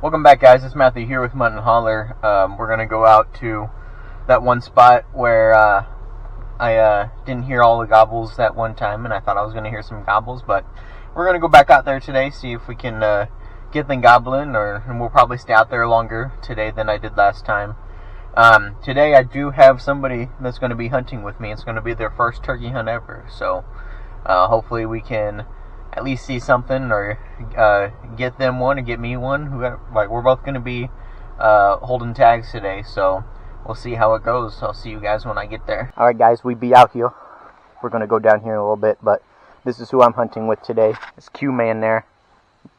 Welcome back, guys. It's Matthew here with Mutt and Holler. We're going to go out to that one spot where I didn't hear all the gobbles that one time, and I thought I was going to hear some gobbles, but we're going to go back out there today, see if we can get them gobbling, and we'll probably stay out there longer today than I did last time. Today I do have somebody that's going to be hunting with me. It's going to be their first turkey hunt ever, so hopefully we can at least see something, or get them one, or get me one. We're both going to be holding tags today, so we'll see how it goes. I'll see you guys when I get there. Alright guys, we be out here. We're going to go down here in a little bit, but this is who I'm hunting with today. It's Q-Man there.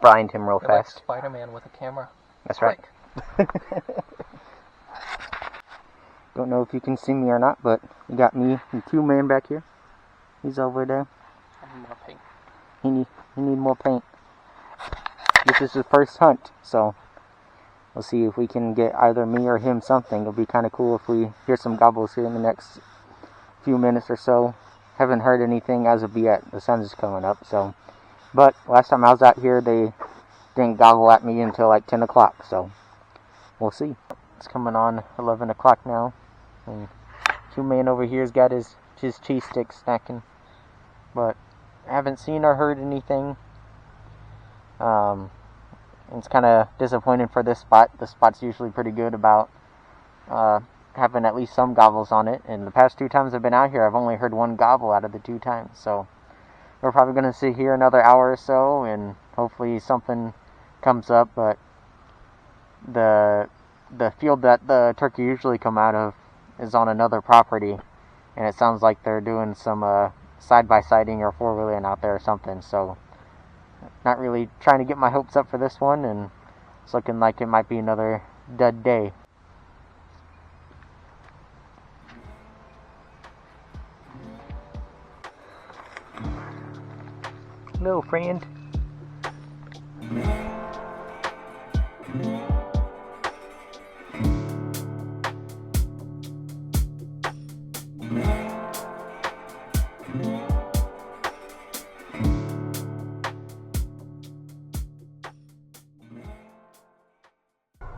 Brined him real fast. Like Spider-Man with a camera. That's right. Don't know if you can see me or not, but we got me and Q-Man back here. He's over there. I need more paint. He need more paint. This is his first hunt, so we'll see if we can get either me or him something. It'll be kind of cool if we hear some gobbles here in the next few minutes or so. Haven't heard anything as of yet. The sun's coming up, so. But last time I was out here, they didn't gobble at me until like 10 o'clock, so we'll see. It's coming on 11 o'clock now, and Q-Man over here's got his cheese stick snacking, but I haven't seen or heard anything. It's kind of disappointing for this spot. The spot's usually pretty good about having at least some gobbles on it, and the past 2 times I've been out here, I've only heard 1 gobble out of the 2 times, so we're probably going to sit here another hour or so, and hopefully something comes up. But the field that the turkey usually come out of is on another property, and it sounds like they're doing some side-by-siding or 4-wheeling out there or something, so not really trying to get my hopes up for this one, and it's looking like it might be another dud day. Hello, friend.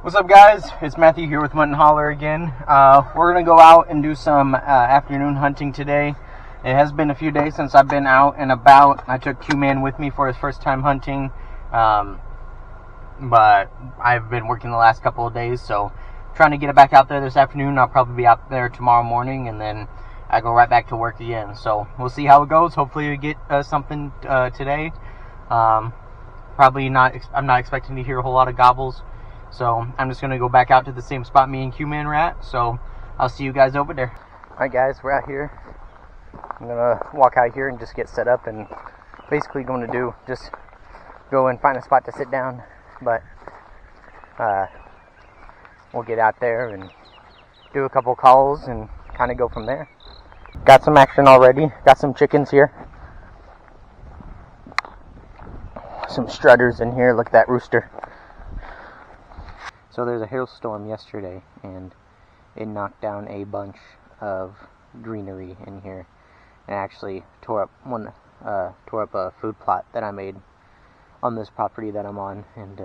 What's up, guys? It's Matthew here with Mutt and Holler again. We're going to go out and do some afternoon hunting today. It has been a few days since I've been out and about. I took Q-Man with me for his first time hunting, but I've been working the last couple of days, so trying to get it back out there this afternoon. I'll probably be out there tomorrow morning, and then I go right back to work again. So we'll see how it goes. Hopefully we get something today. Probably not. I'm not expecting to hear a whole lot of gobbles. So I'm just going to go back out to the same spot me and Q-Man were at. So I'll see you guys over there. Alright guys, we're out here. I'm going to walk out here and just get set up, and basically going to just go and find a spot to sit down. But we'll get out there and do a couple calls and kind of go from there. Got some action already. Got some chickens here. Some strutters in here. Look at that rooster. So there's a hailstorm yesterday, and it knocked down a bunch of greenery in here, and actually tore up a food plot that I made on this property that I'm on. And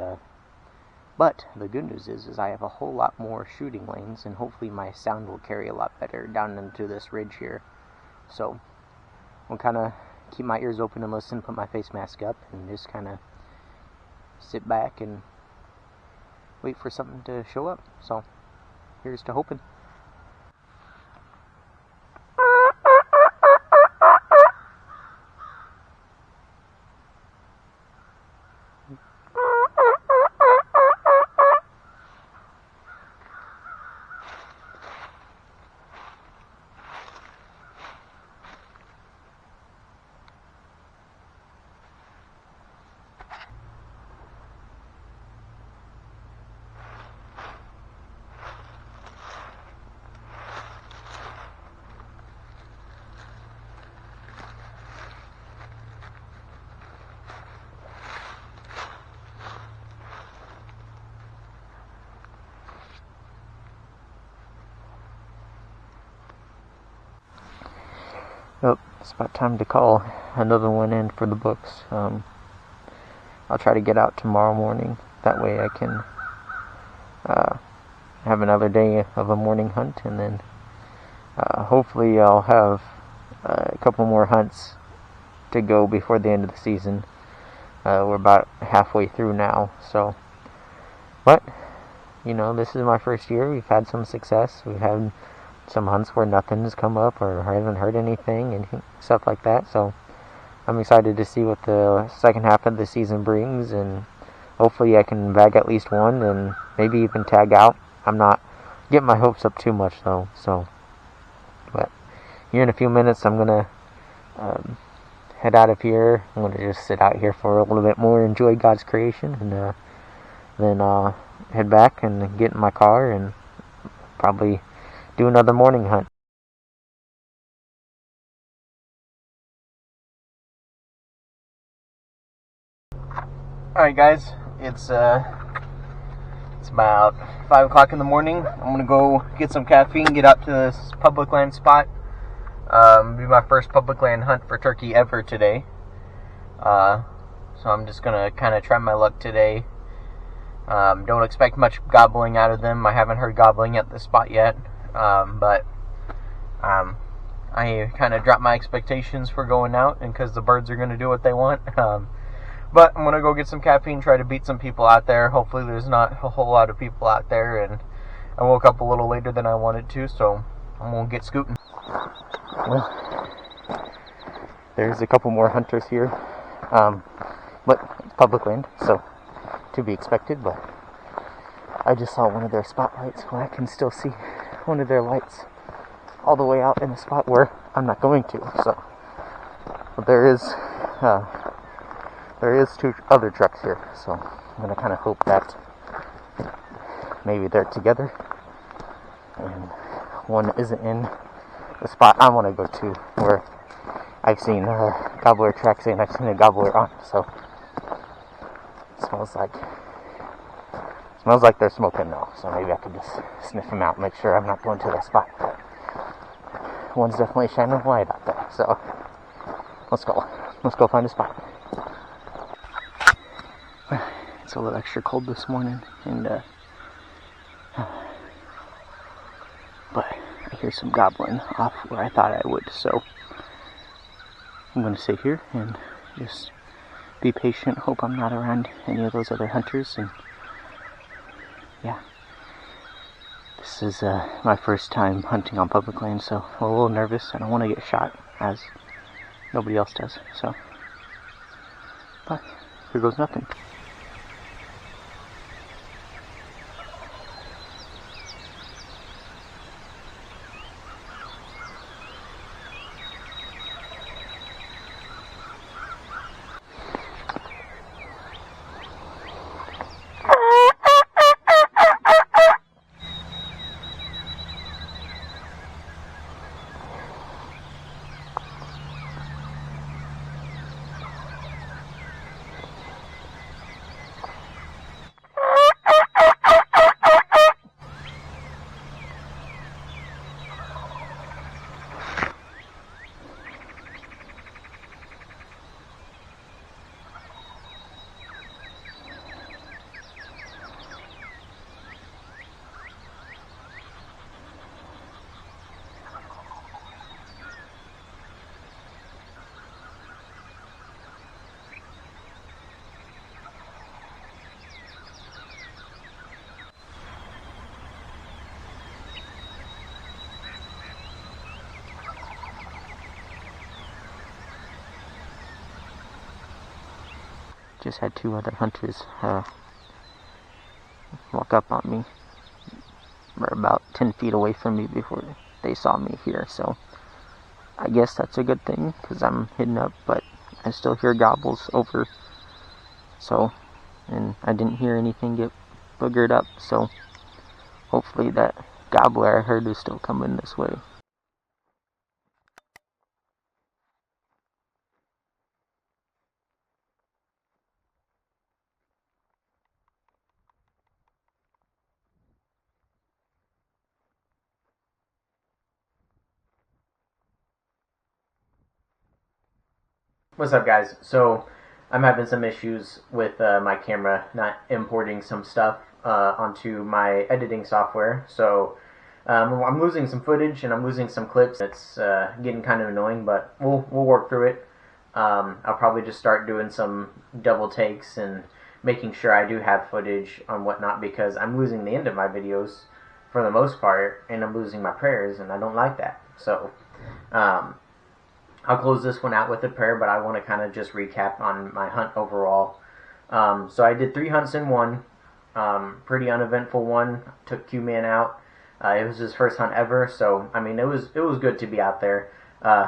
but the good news is I have a whole lot more shooting lanes, and hopefully my sound will carry a lot better down into this ridge here. So I'll kind of keep my ears open and listen, put my face mask up, and just kind of sit back and wait for something to show up. So here's to hoping. Oh, it's about time to call another one in for the books. I'll try to get out tomorrow morning. That way I can have another day of a morning hunt, and then hopefully I'll have a couple more hunts to go before the end of the season. We're about halfway through now, so, but, you know, this is my first year. We've had some success. We've had some hunts where nothing's come up, or I haven't heard anything, and stuff like that, so I'm excited to see what the second half of the season brings, and hopefully I can bag at least one, and maybe even tag out. I'm not getting my hopes up too much, though, so, but here in a few minutes, I'm gonna head out of here. I'm gonna just sit out here for a little bit more, enjoy God's creation, and then head back and get in my car and probably do another morning hunt. Alright guys, it's about 5 o'clock in the morning. I'm gonna go get some caffeine, get out to this public land spot. Be my first public land hunt for turkey ever today. So I'm just gonna kind of try my luck today. Don't expect much gobbling out of them. I haven't heard gobbling at this spot yet. But I kind of dropped my expectations for going out, and because the birds are going to do what they want. But I'm going to go get some caffeine, try to beat some people out there. Hopefully there's not a whole lot of people out there, and I woke up a little later than I wanted to, so I'm going to get scooting. Well, there's a couple more hunters here, but it's public land, so to be expected. But I just saw one of their spotlights where I can still see one of their lights all the way out in a spot where I'm not going to. So, but there is 2 other trucks here, so I'm gonna kind of hope that maybe they're together and one isn't in the spot I want to go to, where I've seen gobbler tracks and I've seen a gobbler on. So it smells like they're smoking now, so maybe I could just sniff them out, make sure I'm not going to that spot. But one's definitely shining a light out there, so let's go find a spot. It's a little extra cold this morning, and but I hear some gobbling off where I thought I would, so I'm going to sit here and just be patient, hope I'm not around any of those other hunters, and yeah. This is my first time hunting on public land, so I'm a little nervous. I don't want to get shot, as nobody else does, so, but here goes nothing. Just had 2 other hunters walk up on me. We're about 10 feet away from me before they saw me here, so I guess that's a good thing, because I'm hidden up, but I still hear gobbles over, so, and I didn't hear anything get boogered up, so hopefully that gobbler I heard is still coming this way. What's up, guys? So I'm having some issues with my camera not importing some stuff. onto my editing software. So I'm losing some footage and I'm losing some clips. It's getting kind of annoying, but we'll work through it. I'll probably just start doing some double takes and making sure I do have footage on whatnot, because I'm losing the end of my videos for the most part, and I'm losing my prayers, and I don't like that. So I'll close this one out with a prayer, but I want to kind of just recap on my hunt overall. So I did 3 hunts in one. Pretty uneventful one. Took Q-Man out. It was his first hunt ever, so I mean it was good to be out there.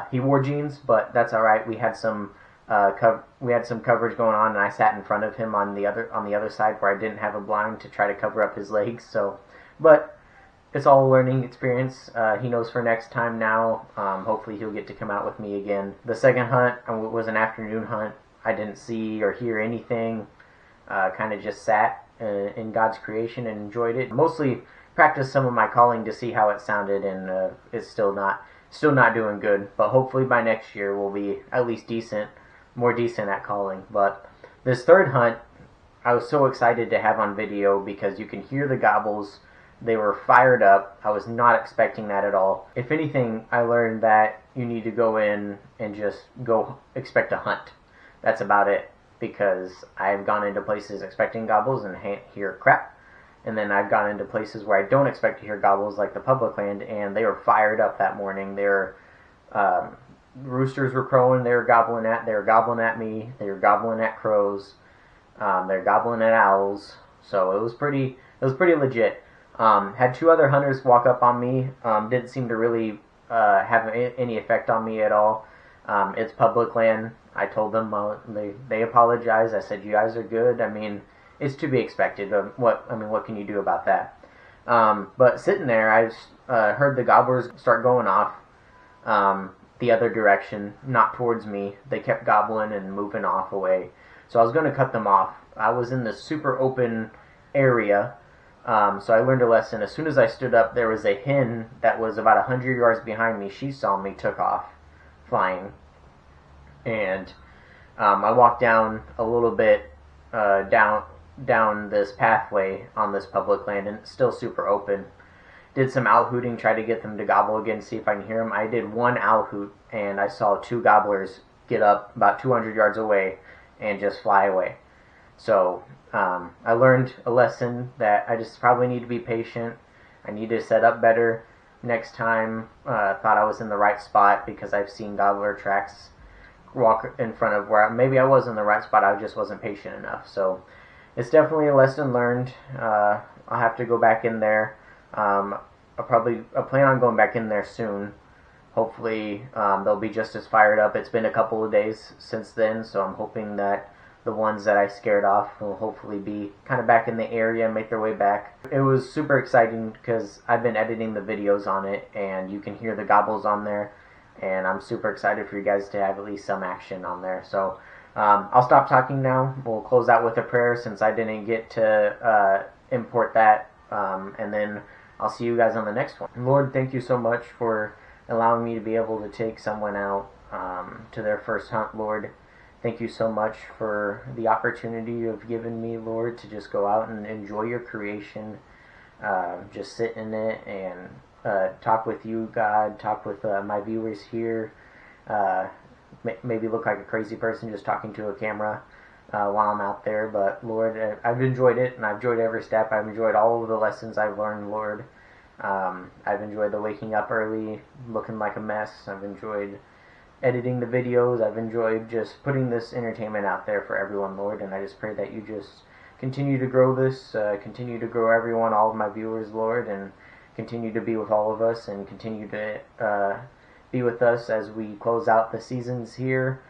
He wore jeans, but that's all right. We had some coverage going on, and I sat in front of him on the other side where I didn't have a blind to try to cover up his legs. So, but it's all a learning experience. He knows for next time now. Hopefully he'll get to come out with me again. The second hunt was an afternoon hunt. I didn't see or hear anything. Kind of just sat in God's creation and enjoyed it. Mostly practiced some of my calling to see how it sounded, and it's still not doing good. But hopefully by next year we'll be at least more decent at calling. But this third hunt, I was so excited to have on video because you can hear the gobbles. They were fired up. I was not expecting that at all. If anything, I learned that you need to go in and just go expect a hunt. That's about it, because I've gone into places expecting gobbles and hear crap. And then I've gone into places where I don't expect to hear gobbles, like the public land, and they were fired up that morning. Roosters were crowing. They were gobbling at me. They were gobbling at crows. They're gobbling at owls. So it was pretty legit. Had 2 other hunters walk up on me. Didn't seem to really have any effect on me at all. It's public land. I told them, they apologized. I said, you guys are good. I mean, it's to be expected. What can you do about that? But sitting there, I heard the gobblers start going off the other direction, not towards me. They kept gobbling and moving off away. So I was going to cut them off. I was in this super open area. So I learned a lesson. As soon as I stood up, there was a hen that was about 100 yards behind me. She saw me, took off flying. And I walked down a little bit down this pathway on this public land, and it's still super open. Did some owl hooting, tried to get them to gobble again, see if I can hear them. I did 1 owl hoot, and I saw 2 gobblers get up about 200 yards away and just fly away. So I learned a lesson that I just probably need to be patient. I need to set up better next time. Thought I was in the right spot, because I've seen gobbler tracks walk in front of where maybe I was in the right spot. I just wasn't patient enough. So it's definitely a lesson learned. I'll have to go back in there. I plan on going back in there soon. Hopefully they'll be just as fired up. It's been a couple of days since then, so I'm hoping that the ones that I scared off will hopefully be kind of back in the area and make their way back. It was super exciting because I've been editing the videos on it, and you can hear the gobbles on there, and I'm super excited for you guys to have at least some action on there. So I'll stop talking now. We'll close out with a prayer, since I didn't get to import that, and then I'll see you guys on the next one. Lord, thank you so much for allowing me to be able to take someone out to their first hunt, Lord. Thank you so much for the opportunity you've given me, Lord, to just go out and enjoy your creation, just sit in it and talk with you, God, talk with my viewers here, maybe look like a crazy person just talking to a camera while I'm out there. But Lord, I've enjoyed it, and I've enjoyed every step. I've enjoyed all of the lessons I've learned, Lord. I've enjoyed the waking up early, looking like a mess. I've enjoyed editing the videos. I've enjoyed just putting this entertainment out there for everyone, Lord, and I just pray that you just continue to grow this, continue to grow everyone, all of my viewers, Lord, and continue to be with all of us, and continue to be with us as we close out the seasons here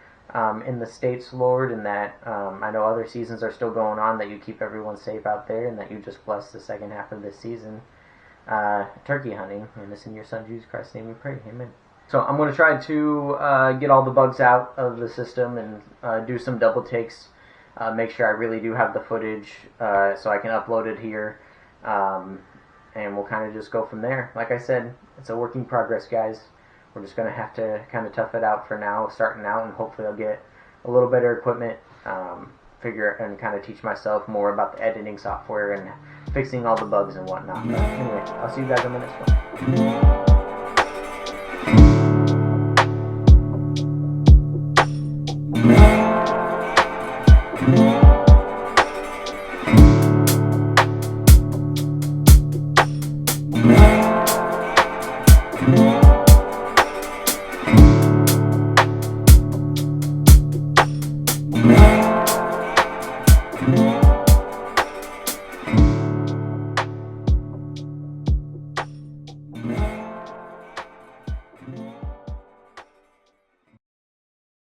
in the States, Lord, and that I know other seasons are still going on, that you keep everyone safe out there, and that you just bless the second half of this season, turkey hunting, and it's in your Son Jesus Christ's name we pray, amen. So I'm going to try to get all the bugs out of the system and do some double takes, make sure I really do have the footage so I can upload it here, and we'll kind of just go from there. Like I said, it's a work in progress, guys. We're just going to have to kind of tough it out for now, starting out, and hopefully I'll get a little better equipment figure and kind of teach myself more about the editing software and fixing all the bugs and whatnot. But anyway, I'll see you guys in the next one.